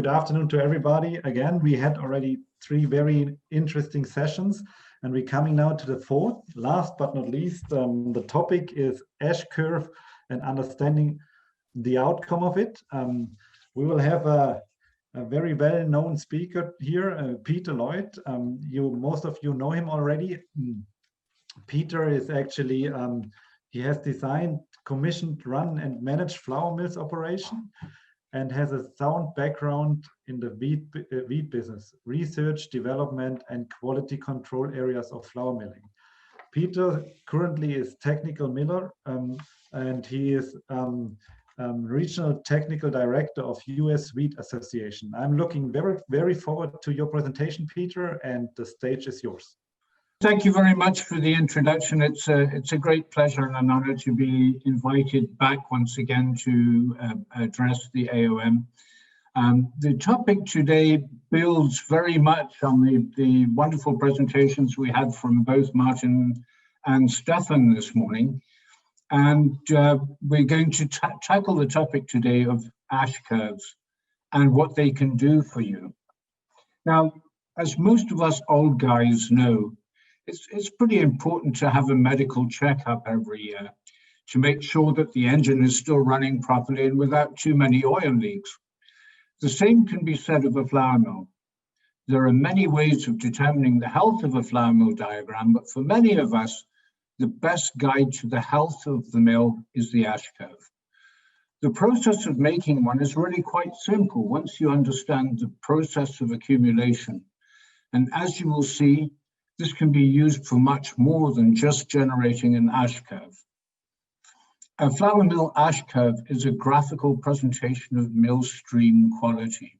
good afternoon to everybody. Again, we had already 3 very interesting sessions, and we're coming now to the 4th. Last but not least, the topic is ash curve and understanding the outcome of it. We will have a very well-known speaker here, Peter Lloyd. Most of you know him already. Peter is actually, he has designed, commissioned, run and managed flour mills operation, and has a sound background in the wheat business, research, development, and quality control areas of flour milling. Peter currently is technical miller, and he is regional technical director of US Wheat Association. I'm looking very forward to your presentation, Peter, and the stage is yours. Thank you very much for the introduction. It's a great pleasure and an honor to be invited back once again to address the AOM. The topic today builds very much on the wonderful presentations we had from both Martin and Stefan this morning. And we're going to tackle the topic today of ash curves and what they can do for you. Now, as most of us old guys know, it's pretty important to have a medical checkup every year to make sure that the engine is still running properly and without too many oil leaks. The same can be said of a flour mill. There are many ways of determining the health of a flour mill diagram, but for many of us, the best guide to the health of the mill is the ash curve. The process of making one is really quite simple once you understand the process of accumulation. And as you will see, this can be used for much more than just generating an ash curve. A flour mill ash curve is a graphical presentation of mill stream quality.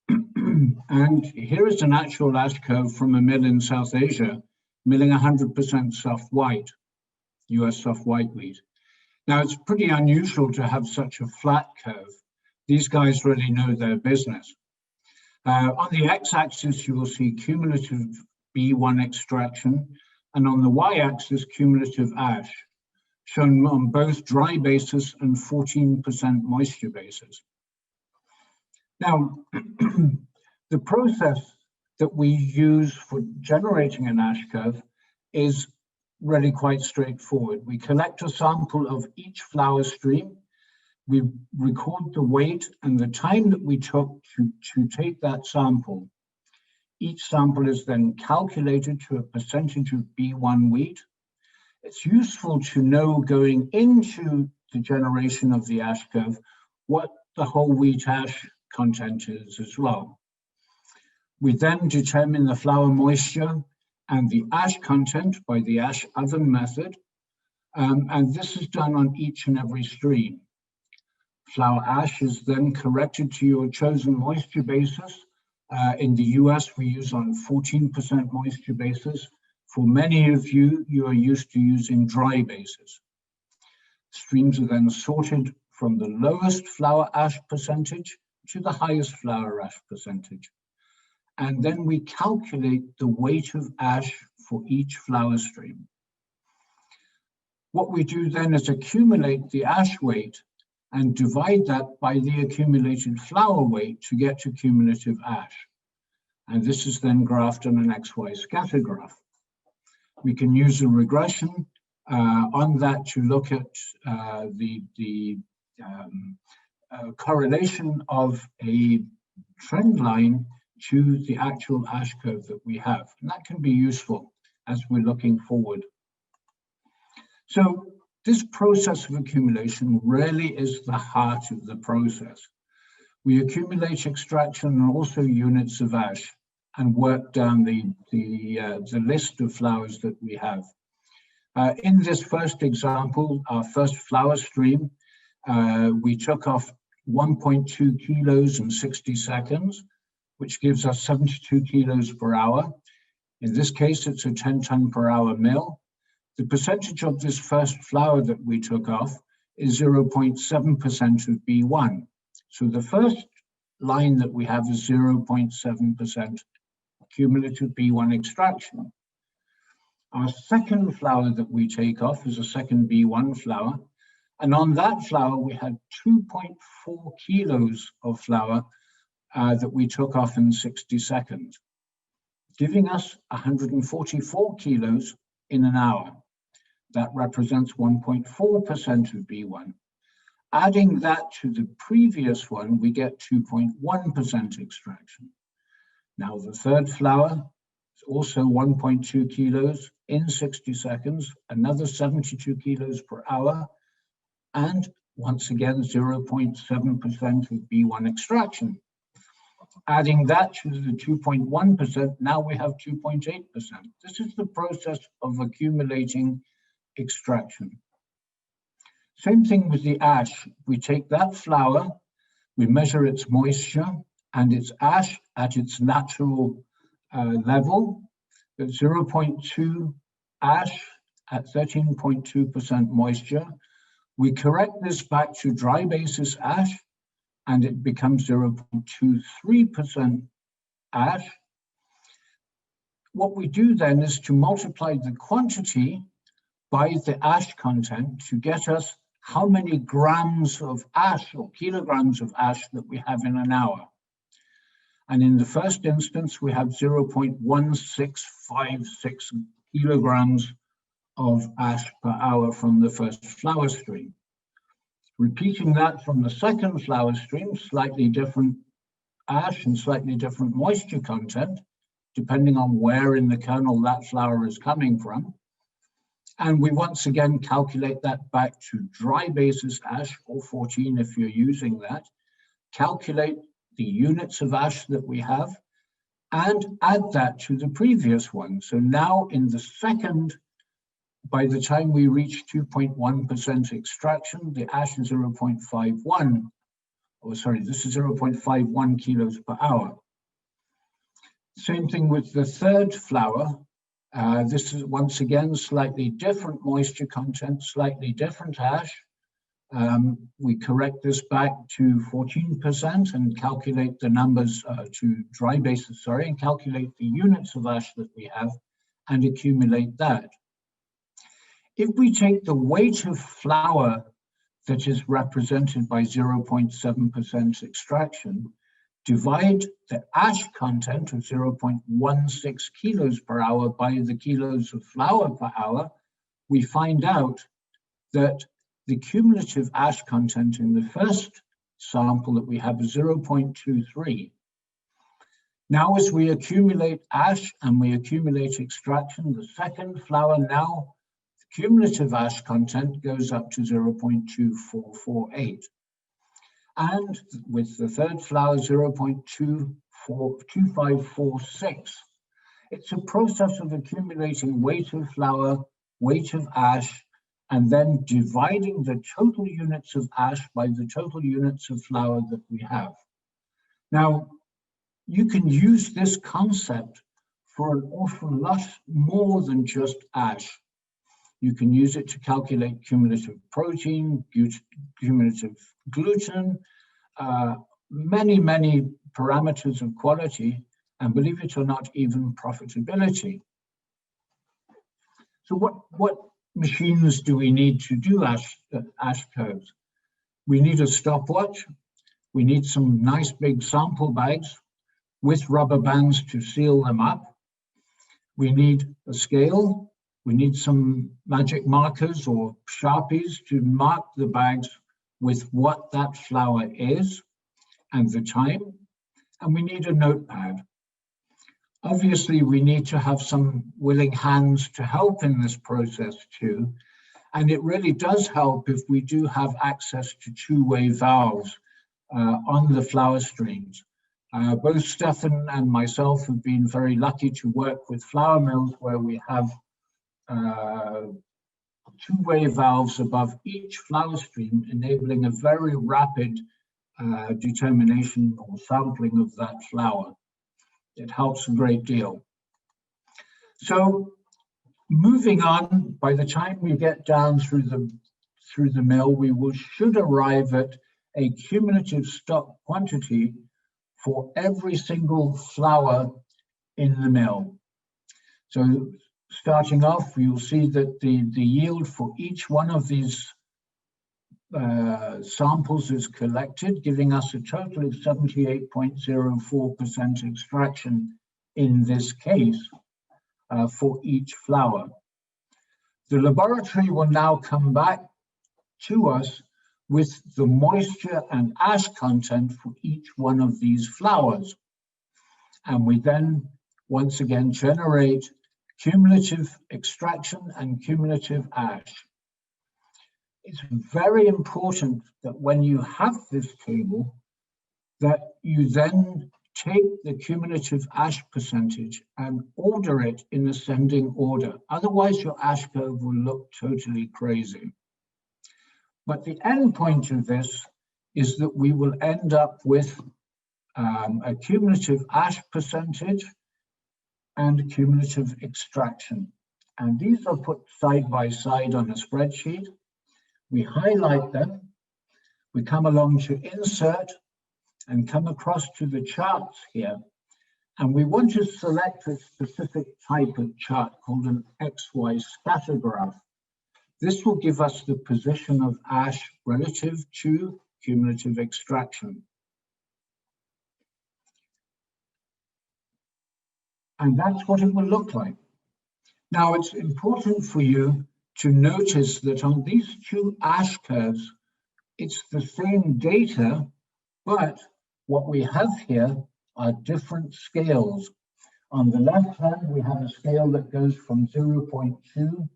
And here is an actual ash curve from a mill in South Asia, milling 100% soft white, US soft white wheat. Now, it's pretty unusual to have such a flat curve. These guys really know their business. On the x-axis, you will see cumulative B1 extraction, and on the y-axis, cumulative ash, shown on both dry basis and 14% moisture basis. Now, the process that we use for generating an ash curve is really quite straightforward. We collect a sample of each flour stream, we record the weight and the time that we took to take that sample. Each sample is then calculated to a percentage of B1 wheat. It's useful to know going into the generation of the ash curve what the whole wheat ash content is as well. We then determine the flour moisture and the ash content by the ash oven method, and this is done on each and every stream. Flour ash is then corrected to your chosen moisture basis. In the US, we use on 14% moisture basis. For many of you, you are used to using dry basis. Streams are then sorted from the lowest flour ash percentage to the highest flour ash percentage. And then we calculate the weight of ash for each flour stream. What we do then is accumulate the ash weight and divide that by the accumulated flour weight to get to cumulative ash. And this is then graphed on an XY scatter graph. We can use a regression on that to look at the correlation of a trend line to the actual ash curve that we have. And that can be useful as we're looking forward. So this process of accumulation really is the heart of the process. We accumulate extraction and also units of ash and work down the list of flours that we have. In this first example, our first flour stream, we took off 1.2 kilos in 60 seconds, which gives us 72 kilos per hour. In this case, it's a 10-ton per hour mill. The percentage of this first flour that we took off is 0.7% of B1. So the first line that we have is 0.7% cumulative B1 extraction. Our second flour that we take off is a second B1 flour. And on that flour, we had 2.4 kilos of flour that we took off in 60 seconds, giving us 144 kilos in an hour. That represents 1.4% of B1. Adding that to the previous one, we get 2.1% extraction. Now the third flower is also 1.2 kilos in 60 seconds, another 72 kilos per hour, and once again 0.7% of B1 extraction. Adding that to the 2.1%, now we have 2.8%. This is the process of accumulating extraction. Same thing with the ash. We take that flower, we measure its moisture and its ash at its natural level, at 0.2 ash at 13.2% moisture. We correct this back to dry basis ash, and it becomes 0.23% ash. What we do then is to multiply the quantity by the ash content to get us how many grams of ash or kilograms of ash that we have in an hour. And in the first instance, we have 0.1656 kilograms of ash per hour from the first flower stream. Repeating that from the second flower stream, slightly different ash and slightly different moisture content, depending on where in the kernel that flower is coming from. And we once again calculate that back to dry basis ash, or 14 if you're using that, calculate the units of ash that we have, and add that to the previous one. So now in the second, by the time we reach 2.1% extraction, the ash is 0.51, or sorry, this is 0.51 kilos per hour. Same thing with the third flower. This is once again slightly different moisture content, slightly different ash. We correct this back to 14% and calculate the numbers to dry basis, and calculate the units of ash that we have and accumulate that. If we take the weight of flour that is represented by 0.7% extraction, divide the ash content of 0.16 kilos per hour by the kilos of flour per hour, we find out that the cumulative ash content in the first sample that we have is 0.23. Now, as we accumulate ash and we accumulate extraction, the second flower now, the cumulative ash content goes up to 0.2448. And with the third flower, 0.2546. It's a process of accumulating weight of flour, weight of ash, and then dividing the total units of ash by the total units of flour that we have. Now, you can use this concept for an awful lot more than just ash. You can use it to calculate cumulative protein, cumulative gluten, many parameters of quality, and believe it or not, even profitability. So what machines do we need to do ash curves? We need a stopwatch. We need some nice big sample bags with rubber bands to seal them up. We need a scale. We need some magic markers or Sharpies to mark the bags with what that flour is and the time. And we need a notepad. Obviously, we need to have some willing hands to help in this process too. And it really does help if we do have access to two-way valves on the flower streams. Both Stefan and myself have been very lucky to work with flour mills where we have two-way valves above each flower stream, enabling a very rapid determination or sampling of that flower. It helps a great deal. So moving on, by the time we get down through the mill, we should arrive at a cumulative stock quantity for every single flower in the mill. So starting off, you'll see that the yield for each one of these samples is collected, giving us a total of 78.04% extraction in this case for each flower. The laboratory will now come back to us with the moisture and ash content for each one of these flowers. And we then once again generate cumulative extraction and cumulative ash. It's very important that when you have this table, that you then take the cumulative ash percentage and order it in ascending order. Otherwise, your ash curve will look totally crazy. But the end point of this is that we will end up with a cumulative ash percentage and cumulative extraction. And these are put side by side on a spreadsheet. We highlight them, we come along to insert and come across to the charts here. And we want to select a specific type of chart called an XY scatter graph. This will give us the position of ash relative to cumulative extraction. And that's what it will look like. Now, it's important for you to notice that on these two ash curves, it's the same data, but what we have here are different scales. On the left hand, we have a scale that goes from 0.2 to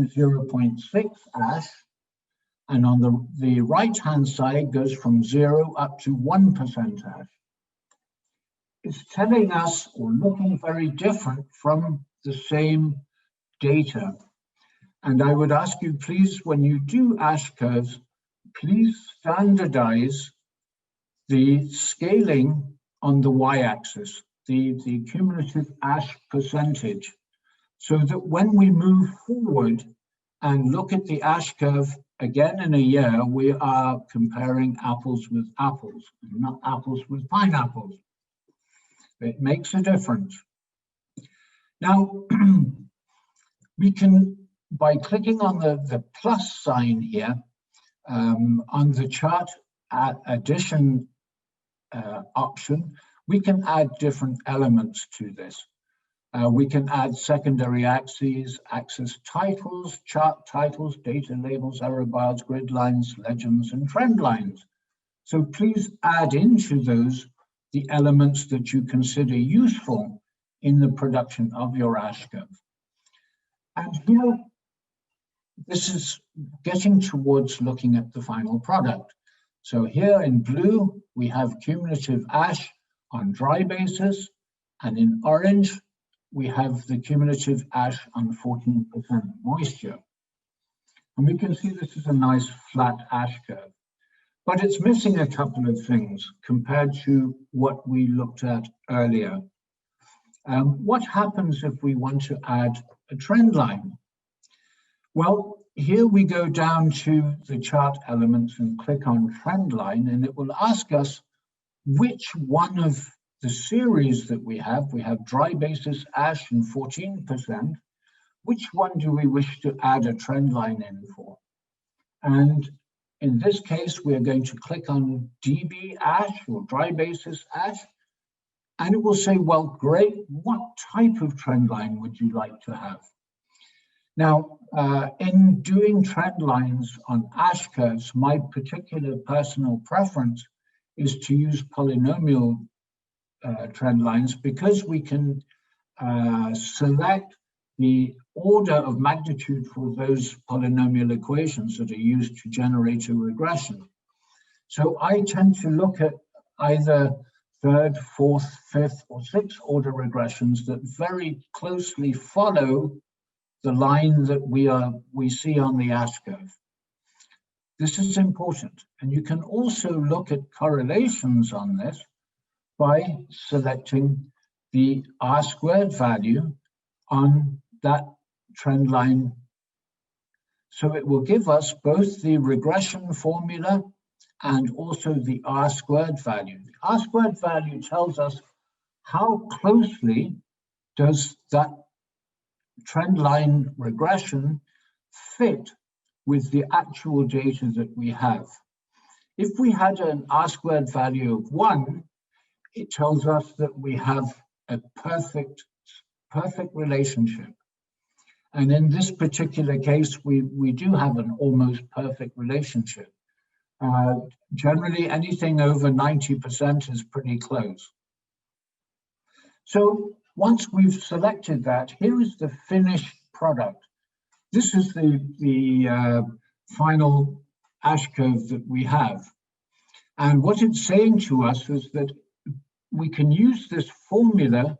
0.6 ash, and on the right-hand side goes from 0 up to 1% ash. It's telling us, or looking very different from the same data. And I would ask you, please, when you do ash curves, please standardize the scaling on the y-axis, the cumulative ash percentage, so that when we move forward and look at the ash curve again in a year, we are comparing apples with apples, not apples with pineapples. It makes a difference. Now, we can, by clicking on the plus sign here, on the chart addition option, we can add different elements to this. We can add secondary axes, axis titles, chart titles, data labels, error bars, grid lines, legends, and trend lines. So please add into those the elements that you consider useful in the production of your ash curve. And here, this is getting towards looking at the final product. So here in blue, we have cumulative ash on dry basis, and in orange, we have the cumulative ash on 14% moisture. And we can see this is a nice flat ash curve, but it's missing a couple of things compared to what we looked at earlier. What happens if we want to add a trend line? Well, here we go down to the chart elements and click on trend line, and it will ask us which one of the series that we have dry basis, ash, and 14%, which one do we wish to add a trend line in for? And in this case, we're going to click on DB ash or dry basis ash, and it will say, well, great, what type of trend line would you like to have? Now, in doing trend lines on ash curves, my particular personal preference is to use polynomial trend lines, because we can select the order of magnitude for those polynomial equations that are used to generate a regression. So I tend to look at either third, fourth, fifth, or sixth order regressions that very closely follow the line that we see on the ash curve. This is important, and you can also look at correlations on this by selecting the R² value on that trend line. So it will give us both the regression formula and also the R² value. The R² value tells us how closely does that trend line regression fit with the actual data that we have. If we had an R-squared value of 1, it tells us that we have a perfect relationship. And in this particular case, we do have an almost perfect relationship. Generally, anything over 90% is pretty close. So once we've selected that, here is the finished product. This is the final ash curve that we have. And what it's saying to us is that we can use this formula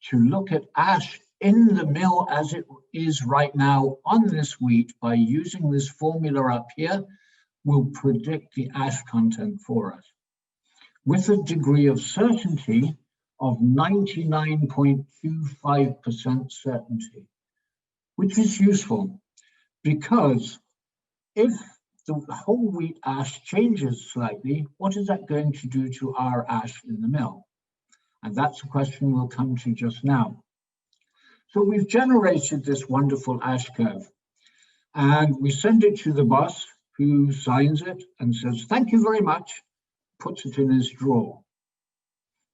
to look at ash in the mill as it is right now on this wheat. By using this formula up here, will predict the ash content for us with a degree of certainty of 99.25% certainty, which is useful because if the whole wheat ash changes slightly, what is that going to do to our ash in the mill? And that's a question we'll come to just now. So we've generated this wonderful ash curve and we send it to the boss, who signs it and says, "Thank you very much," puts it in his drawer.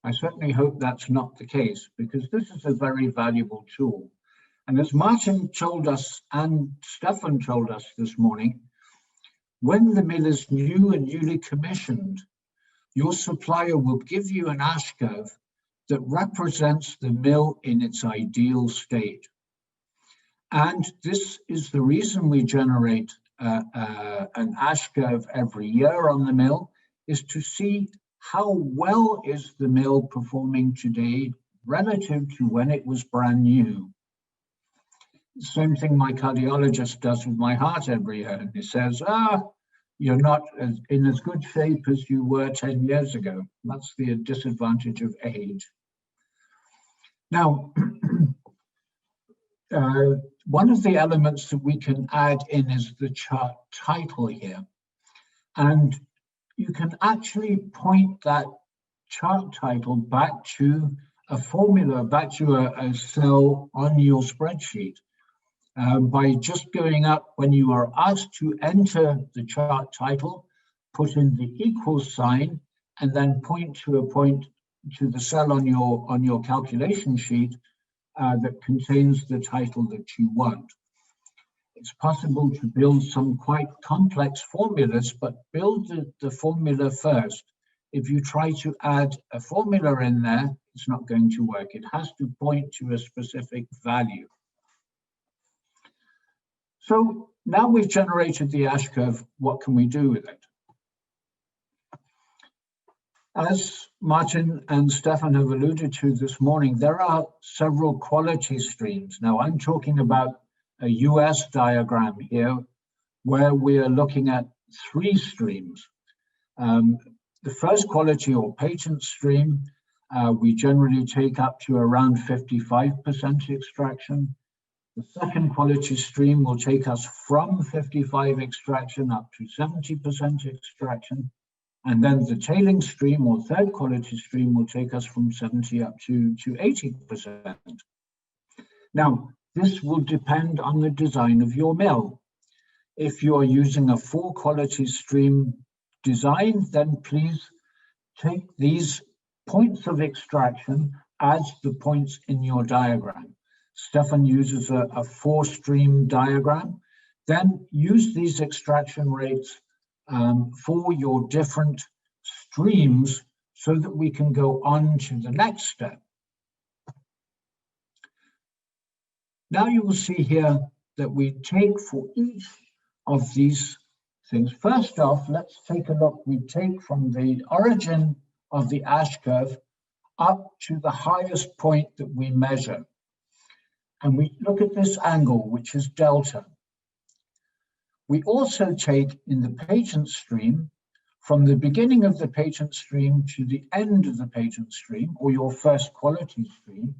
I certainly hope that's not the case, because this is a very valuable tool. And as Martin told us and Stefan told us this morning, when the mill is new and newly commissioned, your supplier will give you an ash curve that represents the mill in its ideal state. And this is the reason we generate an ash curve every year on the mill, is to see how well is the mill performing today relative to when it was brand new. Same thing my cardiologist does with my heart every year. And he says, you're not in as good shape as you were 10 years ago. That's the disadvantage of age. Now, one of the elements that we can add in is the chart title here. And you can actually point that chart title back to a formula, back to a cell on your spreadsheet. By just going up, when you are asked to enter the chart title, put in the equals sign, and then point to the cell on your calculation sheet that contains the title that you want. It's possible to build some quite complex formulas, but build the formula first. If you try to add a formula in there, it's not going to work. It has to point to a specific value. So now we've generated the ash curve, what can we do with it? As Martin and Stefan have alluded to this morning, there are several quality streams. Now I'm talking about a US diagram here where we are looking at 3 streams. The first quality or patent stream, we generally take up to around 55% extraction. The second quality stream will take us from 55 extraction up to 70% extraction. And then the tailing stream or third quality stream will take us from 70 up to 80%. Now, this will depend on the design of your mill. If you are using a 4 quality stream design, then please take these points of extraction as the points in your diagram. Stefan uses a 4-stream diagram. Then use these extraction rates for your different streams so that we can go on to the next step. Now you will see here that we take for each of these things. First off, let's take a look. We take from the origin of the ash curve up to the highest point that we measure. And we look at this angle, which is delta. We also take in the patent stream, from the beginning of the patent stream to the end of the patent stream, or your first quality stream,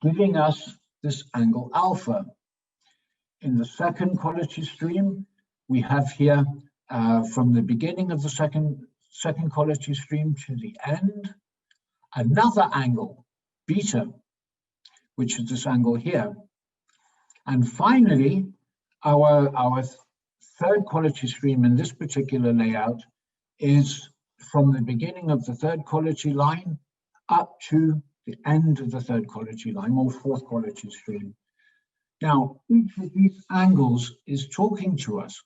giving us this angle alpha. In the second quality stream, we have here from the beginning of the second quality stream to the end, another angle, beta, which is this angle here. And finally, our third quality stream in this particular layout is from the beginning of the third quality line up to the end of the third quality line, or fourth quality stream. Now, each of these angles is talking to us.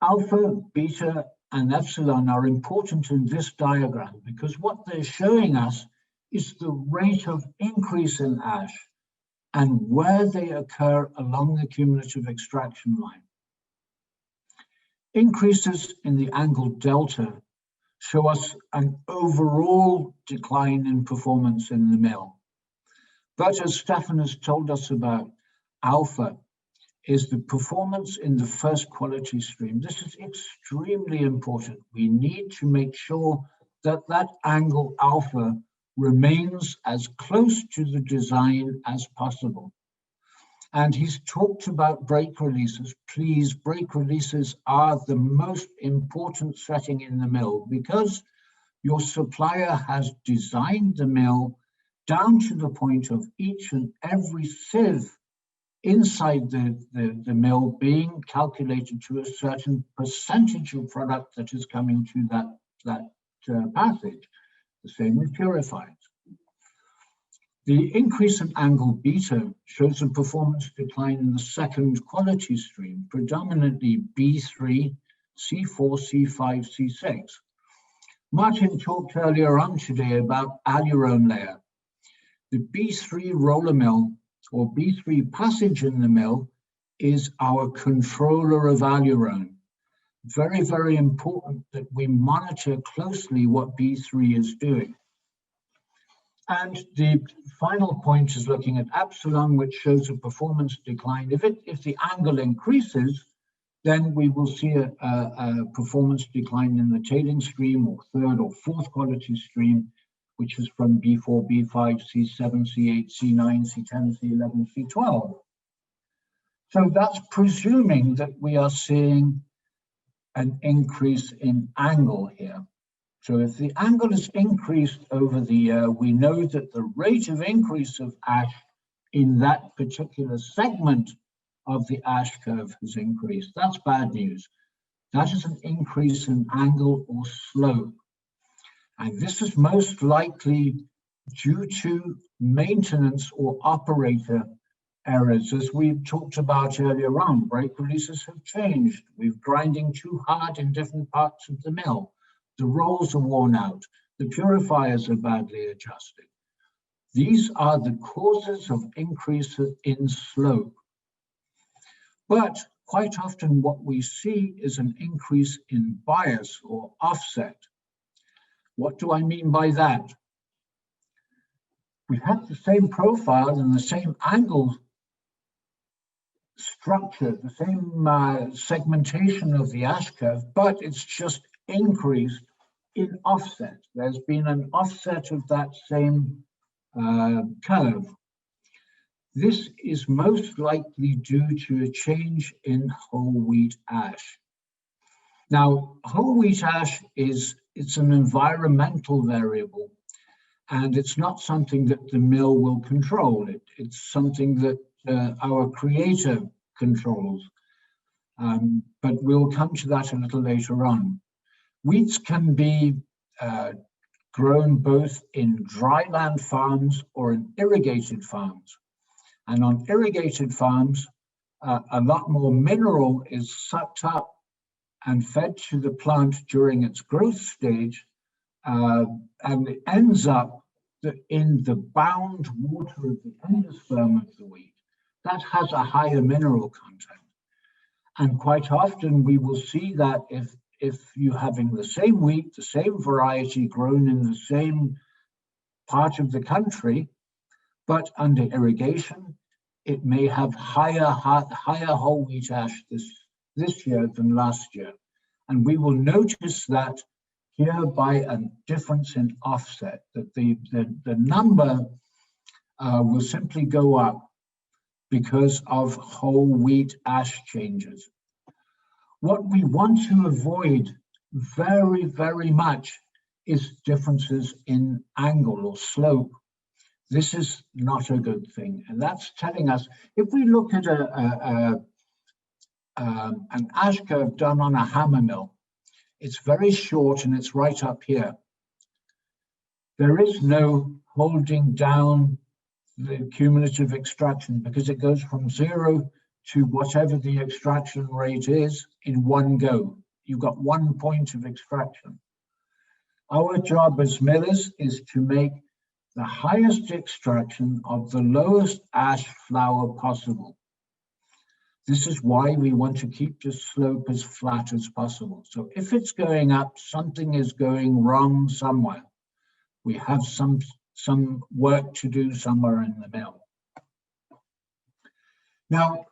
Alpha, beta, and epsilon are important in this diagram because what they're showing us is the rate of increase in ash and where they occur along the cumulative extraction line. Increases in the angle delta show us an overall decline in performance in the mill. But as Stefan has told us about, alpha is the performance in the first quality stream. This is extremely important. We need to make sure that that angle alpha remains as close to the design as possible. And he's talked about brake releases. Please, brake releases are the most important setting in the mill because your supplier has designed the mill down to the point of each and every sieve inside the mill being calculated to a certain percentage of product that is coming to that passage. The same with purifiers. The increase in angle beta shows a performance decline in the second quality stream, predominantly B3, C4, C5, C6. Martin talked earlier on today about alurone layer. The B3 roller mill or B3 passage in the mill is our controller of alurone. Very, very important that we monitor closely what B3 is doing. And the final point is looking at epsilon, which shows a performance decline. If the angle increases, then we will see a performance decline in the tailing stream or third or fourth quality stream, which is from B4, B5, C7, C8, C9, C10, C11, C12. So that's presuming that we are seeing an increase in angle here. So if the angle is increased over the year, we know that the rate of increase of ash in that particular segment of the ash curve has increased. That's bad news. That is an increase in angle or slope. And this is most likely due to maintenance or operator errors. As we've talked about earlier on, brake releases have changed. We're grinding too hard in different parts of the mill. The rolls are worn out. The purifiers are badly adjusted. These are the causes of increases in slope. But quite often what we see is an increase in bias or offset. What do I mean by that? We have the same profile and the same angle structure, the same segmentation of the ash curve, but it's just increased in offset. There's been an offset of that same curve. This is most likely due to a change in whole wheat ash. Now, whole wheat ash it's an environmental variable, and it's not something that the mill will control. It's something that our creator controls, but we'll come to that a little later on. Wheats can be grown both in dryland farms or in irrigated farms. And on irrigated farms, a lot more mineral is sucked up and fed to the plant during its growth stage, and it ends up in the bound water of the endosperm of the wheat. That has a higher mineral content. And quite often we will see that if you're having the same wheat, the same variety grown in the same part of the country, but under irrigation, it may have higher whole wheat ash this year than last year. And we will notice that here by a difference in offset, that the number will simply go up because of whole wheat ash changes. What we want to avoid very, very much is differences in angle or slope. This is not a good thing. And that's telling us, if we look at a an ash curve done on a hammer mill. It's very short and it's right up here. There is no holding down the cumulative extraction because it goes from 0 to whatever the extraction rate is in one go. You've got 1 point of extraction. Our job as millers is to make the highest extraction of the lowest ash flour possible. This is why we want to keep the slope as flat as possible. So if it's going up, something is going wrong somewhere. We have some work to do somewhere in the mill. Now,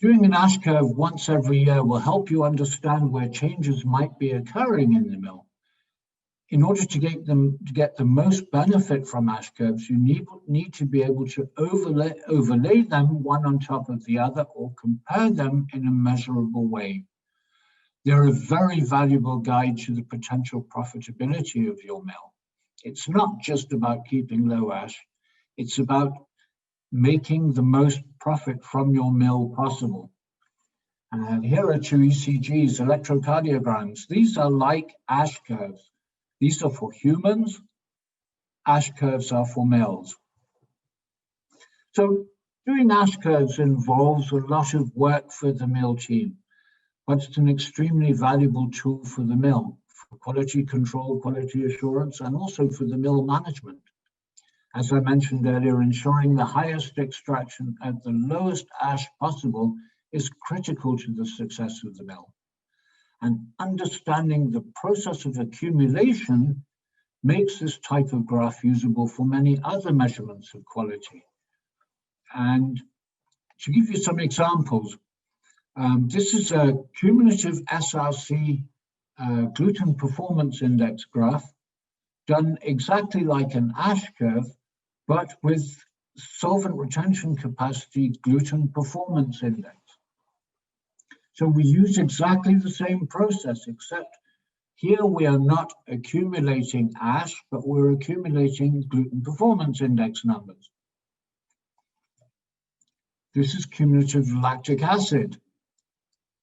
doing an ash curve once every year will help you understand where changes might be occurring in the mill. In order to get the most benefit from ash curves, you need to be able to overlay them one on top of the other or compare them in a measurable way. They're a very valuable guide to the potential profitability of your mill. It's not just about keeping low ash, it's about making the most profit from your mill possible. And here are two ECGs, electrocardiograms. These are like ash curves. These are for humans, ash curves are for mills. So doing ash curves involves a lot of work for the mill team, but it's an extremely valuable tool for the mill, for quality control, quality assurance, and also for the mill management. As I mentioned earlier, ensuring the highest extraction at the lowest ash possible is critical to the success of the mill. And understanding the process of accumulation makes this type of graph usable for many other measurements of quality. And to give you some examples, this is a cumulative SRC gluten performance index graph done exactly like an ash curve, but with solvent retention capacity gluten performance index. So we use exactly the same process, except here we are not accumulating ash, but we're accumulating gluten performance index numbers. This is cumulative lactic acid.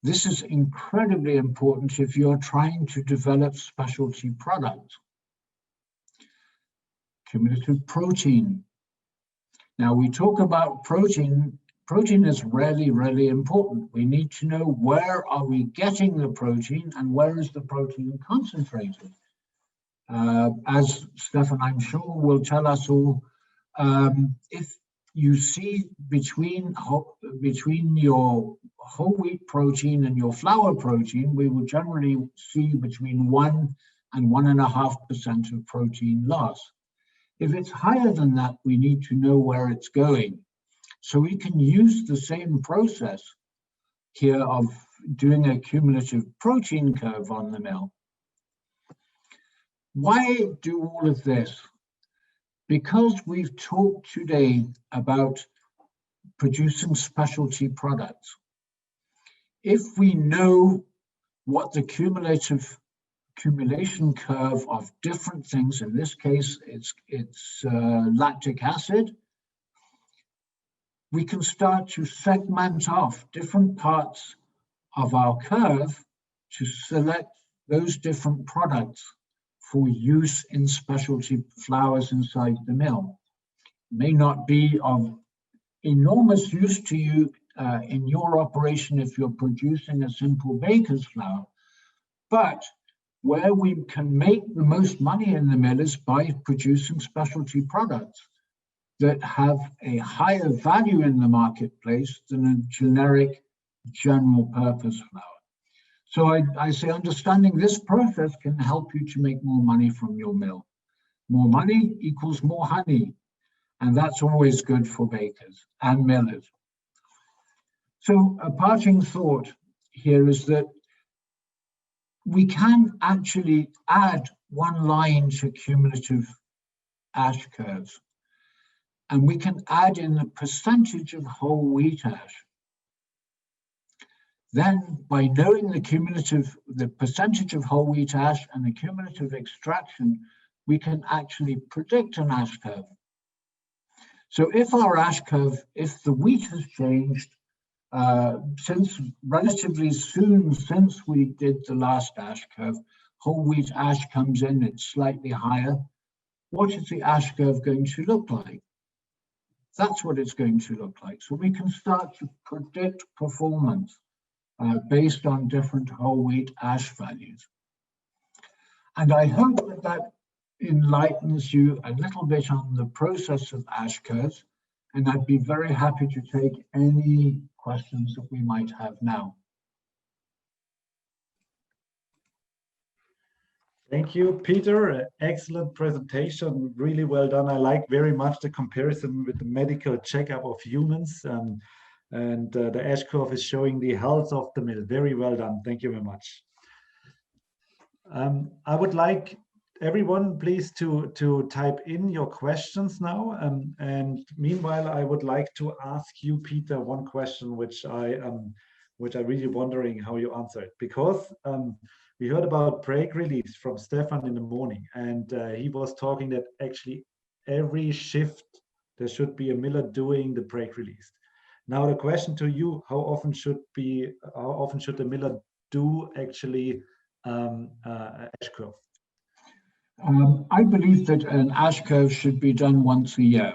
This is incredibly important if you're trying to develop specialty products. Cumulative protein. Now we talk about protein. Protein is really important. We need to know where are we getting the protein and where is the protein concentrated. As Stefan, I'm sure, will tell us all, if you see between your whole wheat protein and your flour protein, we will generally see between 1 and 1.5% of protein loss. If it's higher than that, we need to know where it's going. So we can use the same process here of doing a cumulative protein curve on the mill. Why do all of this? Because we've talked today about producing specialty products. If we know what the accumulation curve of different things, in this case, it's lactic acid, we can start to segment off different parts of our curve to select those different products for use in specialty flours inside the mill. It may not be of enormous use to you in your operation if you're producing a simple baker's flour, but where we can make the most money in the mill is by producing specialty products that have a higher value in the marketplace than a generic general purpose flour. So I say understanding this process can help you to make more money from your mill. More money equals more honey, and that's always good for bakers and millers. So a parting thought here is that we can actually add one line to cumulative ash curves, and we can add in the percentage of whole wheat ash. Then, by knowing the percentage of whole wheat ash and the cumulative extraction, we can actually predict an ash curve. So if our ash curve, if the wheat has changed, since relatively soon since we did the last ash curve, whole wheat ash comes in, it's slightly higher. What is the ash curve going to look like? That's what it's going to look like. So we can start to predict performance based on different whole wheat ash values. And I hope that that enlightens you a little bit on the process of ash curves. And I'd be very happy to take any questions that we might have now. Thank you, Peter. Excellent presentation. Really well done. I like very much the comparison with the medical checkup of humans. And the ash curve is showing the health of the mill. Very well done. Thank you very much. I would like everyone, please, to type in your questions now. And meanwhile, I would like to ask you, Peter, one question which I'm really wondering how you answer it, because we heard about brake release from Stefan in the morning, and he was talking that actually every shift there should be a miller doing the brake release. Now the question to you: how often should the miller do actually ash curve? I believe that an ash curve should be done once a year.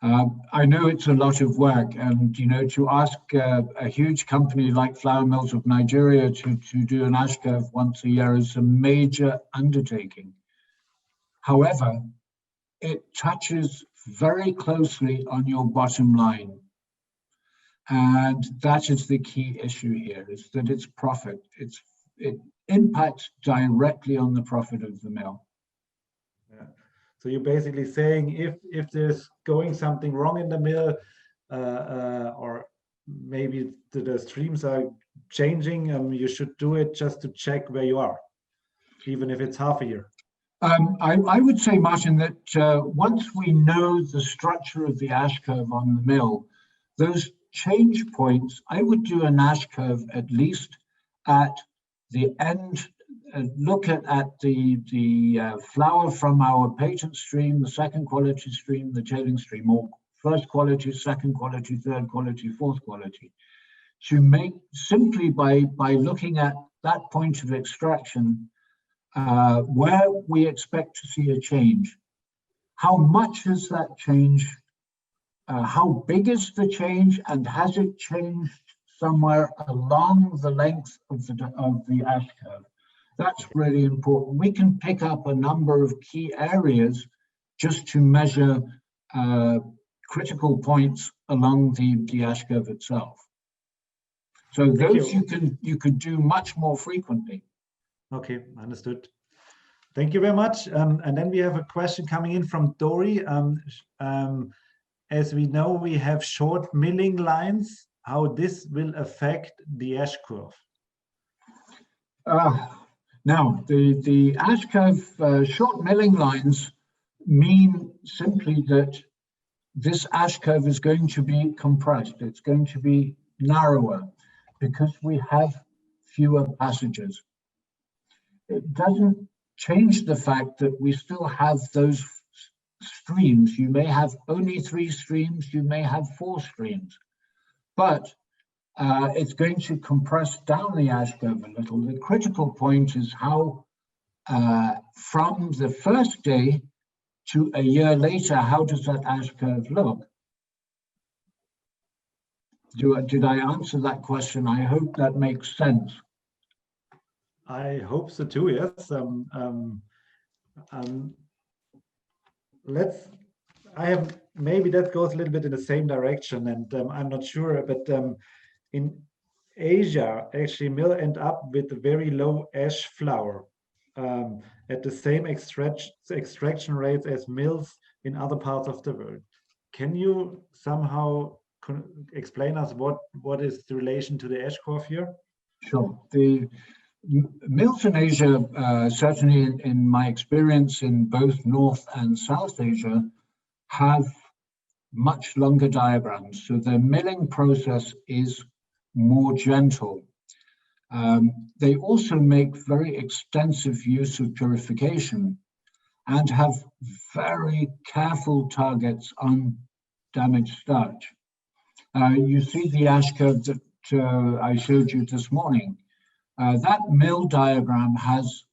I know it's a lot of work, and to ask a huge company like Flour Mills of Nigeria to do an ash curve once a year is a major undertaking. However, it touches very closely on your bottom line. And that is the key issue here, is that it's profit. It impacts directly on the profit of the mill. Yeah. So you're basically saying if there's going something wrong in the mill, or maybe the streams are changing, you should do it just to check where you are, even if it's half a year. I would say, Martin, that once we know the structure of the ash curve on the mill, those change points, I would do an ash curve at least at the end, look at the flour from our patent stream, the second quality stream, the tailing stream, or first quality, second quality, third quality, fourth quality, to make simply by looking at that point of extraction where we expect to see a change. How much is that change? How big is the change, and has it changed somewhere along the length of the ash curve? That's really important. We can pick up a number of key areas just to measure critical points along the ash curve itself. So those you could do much more frequently. Okay, understood. Thank you very much. And then we have a question coming in from Dory. As we know, we have short milling lines. How this will affect the ash curve? Now, the ash curve short milling lines mean simply that this ash curve is going to be compressed. It's going to be narrower because we have fewer passages. It doesn't change the fact that we still have those streams. You may have only 3 streams, you may have 4 streams, but it's going to compress down the ash curve a little. The critical point is how, from the first day to a year later, how does that ash curve look? Did I answer that question? I hope that makes sense. I hope so too, yes. Maybe that goes a little bit in the same direction, and I'm not sure, but in Asia, actually, mill end up with a very low ash flour at the same extraction rates as mills in other parts of the world. Can you somehow explain us what is the relation to the ash curve here? Sure. The mills in Asia, certainly in my experience in both North and South Asia, have much longer diagrams. So their milling process is more gentle. They also make very extensive use of purification and have very careful targets on damaged starch. You see the ash curve that I showed you this morning. That mill diagram has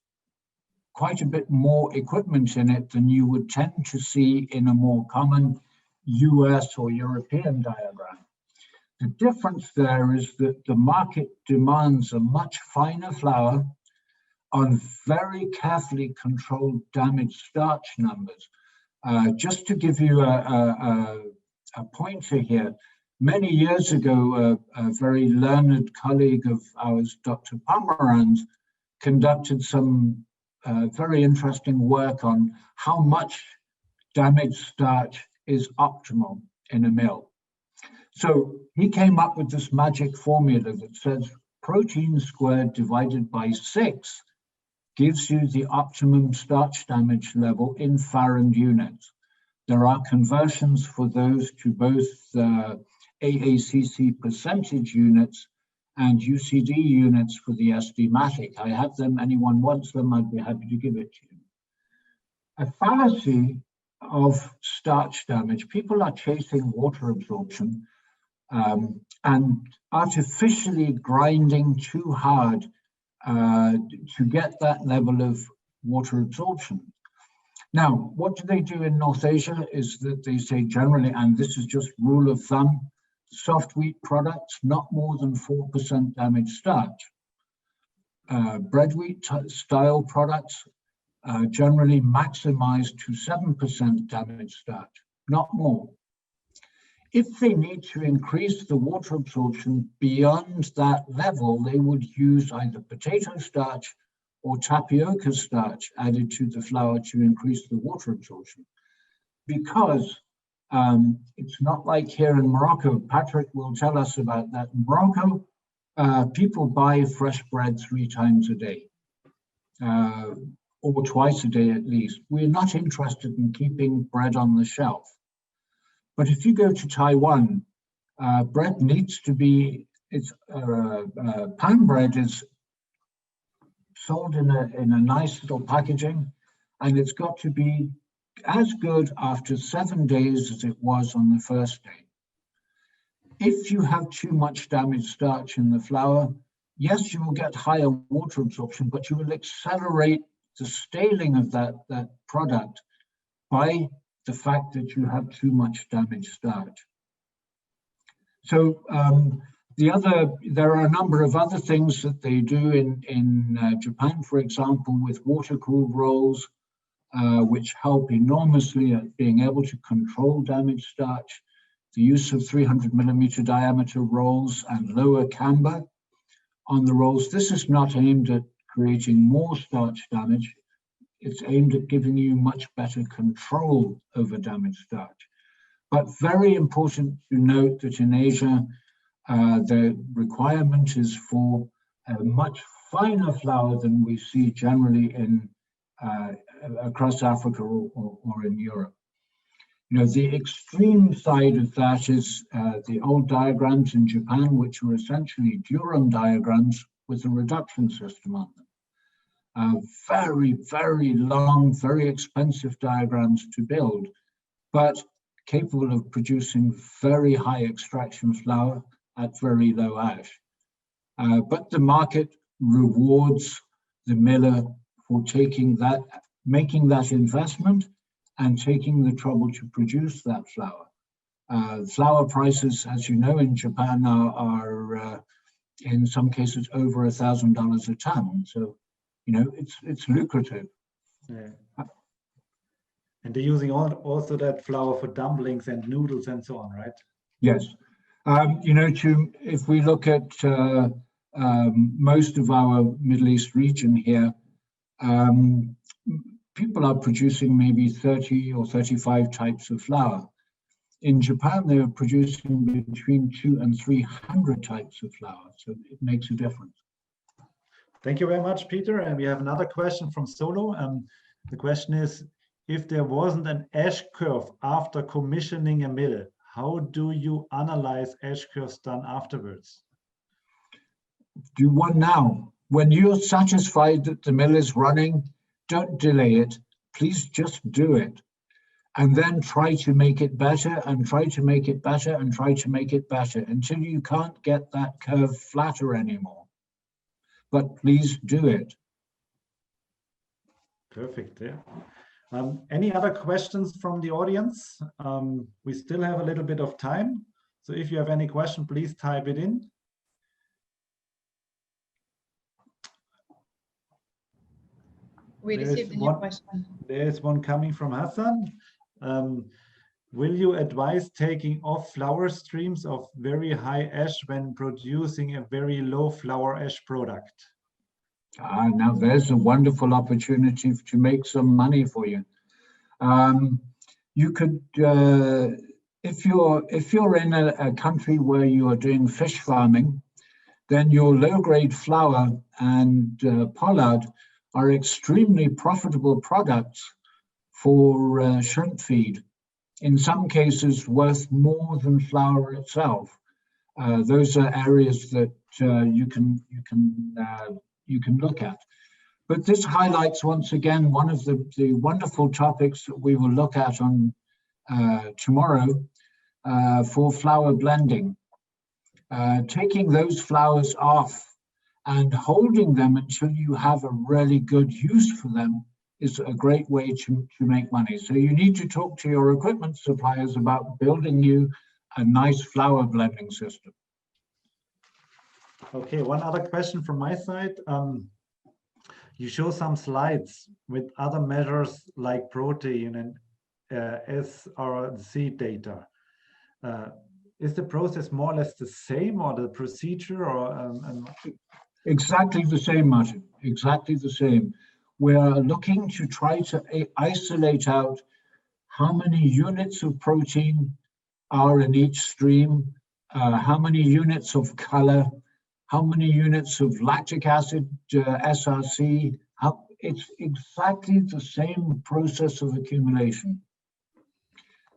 quite a bit more equipment in it than you would tend to see in a more common US or European diagram. The difference there is that the market demands a much finer flour on very carefully controlled damaged starch numbers. Just to give you a pointer here, many years ago, a very learned colleague of ours, Dr. Pomerantz, conducted some very interesting work on how much damaged starch is optimal in a mill. So he came up with this magic formula that says protein squared divided by 6 gives you the optimum starch damage level in farad units. There are conversions for those to both AACC percentage units and UCD units for the SD-matic. I have them. Anyone wants them, I'd be happy to give it to you. A fallacy of starch damage, people are chasing water absorption and artificially grinding too hard to get that level of water absorption. Now, what do they do in North Asia is that they say generally, and this is just rule of thumb, soft wheat products, not more than 4% damaged starch. Bread wheat style products generally maximize to 7% damaged starch, not more. If they need to increase the water absorption beyond that level, they would use either potato starch or tapioca starch added to the flour to increase the water absorption. Because it's not like here in Morocco. Patrick will tell us about that. In Morocco, people buy fresh bread 3 times a day, or twice a day at least. We're not interested in keeping bread on the shelf. But if you go to Taiwan, bread needs to be, pan bread is sold in a nice little packaging, and it's got to be as good after 7 days as it was on the first day. If you have too much damaged starch in the flour, yes, you will get higher water absorption, but you will accelerate the staling of that product by the fact that you have too much damaged starch. So there are a number of other things that they do in Japan, for example, with water-cooled rolls, which help enormously at being able to control damaged starch. The use of 300mm diameter rolls and lower camber on the rolls. This is not aimed at creating more starch damage. It's aimed at giving you much better control over damaged starch. But very important to note that in Asia, the requirement is for a much finer flour than we see generally in across Africa or in Europe. You know, the extreme side of that is the old diagrams in Japan, which were essentially Durham diagrams with a reduction system on them. Very, very long, very expensive diagrams to build, but capable of producing very high extraction flour at very low ash. But the market rewards the miller for making that investment and taking the trouble to produce that flour. Flour prices, as you know, in Japan are in some cases over $1,000 a ton. So, you know, it's lucrative. Yeah. And they're using also that flour for dumplings and noodles and so on, right? Yes. You know, if we look at most of our Middle East region here, people are producing maybe 30 or 35 types of flour. In Japan, they are producing between 200 and 300 types of flour. So it makes a difference. Thank you very much, Peter. And we have another question from Solo. The question is, if there wasn't an ash curve after commissioning a mill, how do you analyze ash curves done afterwards? Do one now. When you're satisfied that the mill is running, don't delay it. Please just do it. and then try to make it better and try to make it better and try to make it better until you can't get that curve flatter anymore. But please do it. Perfect. Yeah. Any other questions from the audience? We still have a little bit of time. So if you have any question, please type it in. We received a new question. There's one coming from Hassan. Will you advise taking off flower streams of very high ash when producing a very low flower ash product? Now there's a wonderful opportunity to make some money for you. You could, if you're in a country where you are doing fish farming, then your low-grade flour and pollard are extremely profitable products for shrimp feed. In some cases, worth more than flour itself. Those are areas that you can look at. But this highlights once again one of the wonderful topics that we will look at on tomorrow for flour blending. Taking those flours off and holding them until you have a really good use for them is a great way to make money. So you need to talk to your equipment suppliers about building you a nice flour blending system. Okay, one other question from my side. You show some slides with other measures like protein and SRC data. Is the process more or less the same, or the procedure, or Exactly the same, Martin, exactly the same. We're looking to try to isolate out how many units of protein are in each stream, how many units of color, how many units of lactic acid, SRC. It's exactly the same process of accumulation.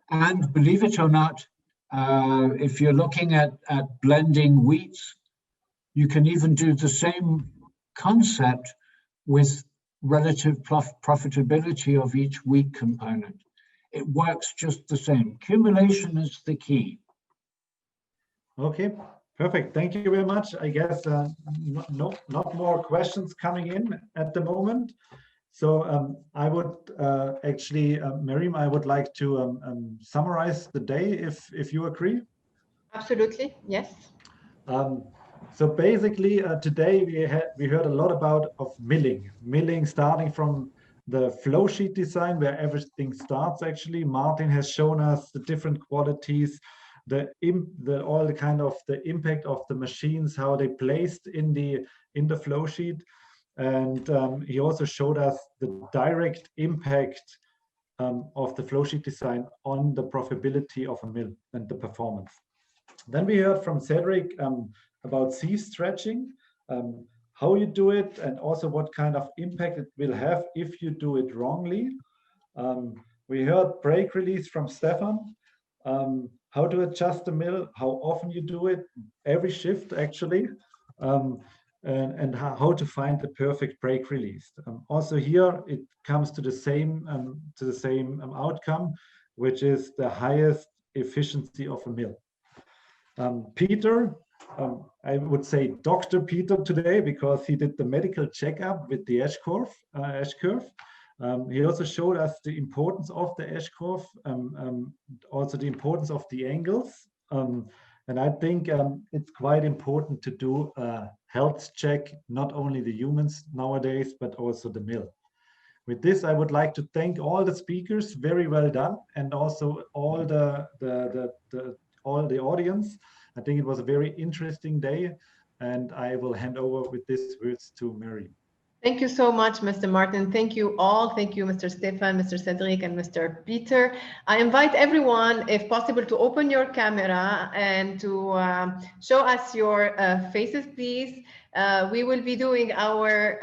And believe it or not, if you're looking at blending wheats, you can even do the same concept with relative profitability of each wheat component. It works just the same. Accumulation is the key. Okay, perfect. Thank you very much. I guess not more questions coming in at the moment. So I would actually, Miriam, I would like to summarize the day if you agree. Absolutely, yes. So basically, today we heard a lot about milling, starting from the flow sheet design where everything starts. Actually, Martin has shown us the different qualities, the impact of the machines, how they placed in the flow sheet, and he also showed us the direct impact of the flow sheet design on the profitability of a mill and the performance. Then we heard from Cedric about sieve stretching, how you do it, and also what kind of impact it will have if you do it wrongly. We heard brake release from Stefan, how to adjust the mill, how often you do it, every shift actually, and how to find the perfect brake release. Also here it comes to the same outcome, which is the highest efficiency of a mill. Peter, I would say Dr. Peter today, because he did the medical checkup with the ash curve. He also showed us the importance of the ash curve, also the importance of the angles. And I think it's quite important to do a health check, not only the humans nowadays, but also the mill. With this, I would like to thank all the speakers, very well done, and also all the audience. I think it was a very interesting day, and I will hand over with these words to Mary. Thank you so much, Mr. Martin. Thank you all. Thank you, Mr. Stefan, Mr. Cedric, and Mr. Peter. I invite everyone, if possible, to open your camera and to show us your faces, please. We will be doing our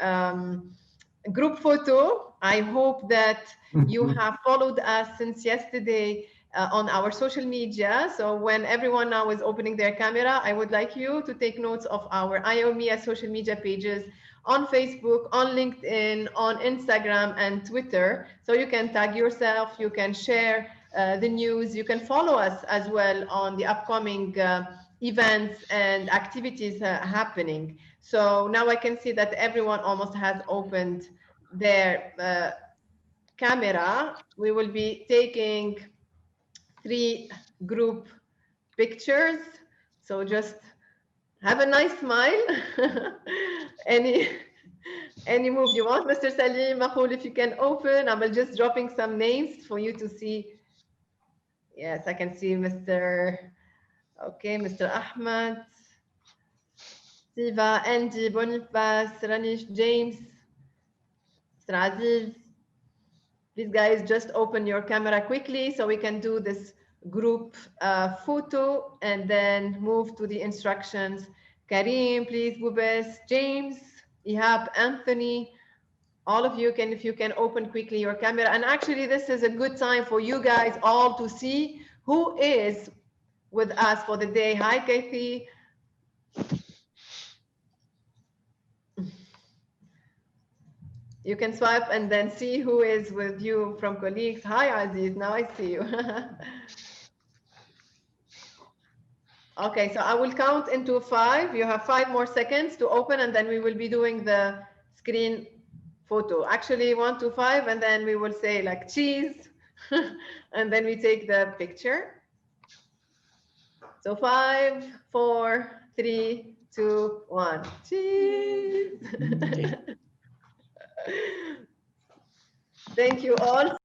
group photo. I hope that you have followed us since yesterday on our social media. So when everyone now is opening their camera, I would like you to take notes of our IAOM MEA social media pages on Facebook, on LinkedIn, on Instagram and Twitter. So you can tag yourself, you can share the news, you can follow us as well on the upcoming events and activities happening. So now I can see that everyone almost has opened their camera. We will be taking 3 group pictures. So just have a nice smile. Any move you want. Mr. Salim, Mahmoud, if you can open, I'm just dropping some names for you to see. Yes, I can see Mr. Okay, Mr. Ahmad, Siva, Andy, Boniface, Ranish, James, Mr. Aziz. Please guys, just open your camera quickly so we can do this group photo and then move to the instructions. Karim, please, Bubes, James, Ihab, Anthony, all of you can, if you can open quickly your camera. And actually this is a good time for you guys all to see who is with us for the day. Hi, Kathy. You can swipe and then see who is with you from colleagues. Hi, Aziz, now I see you. Okay, so I will count into 5. You have 5 more seconds to open and then we will be doing the screen photo. Actually 1 to 5 and then we will say like cheese and then we take the picture. So 5, 4, 3, 2, 1. Cheese. Thank you all.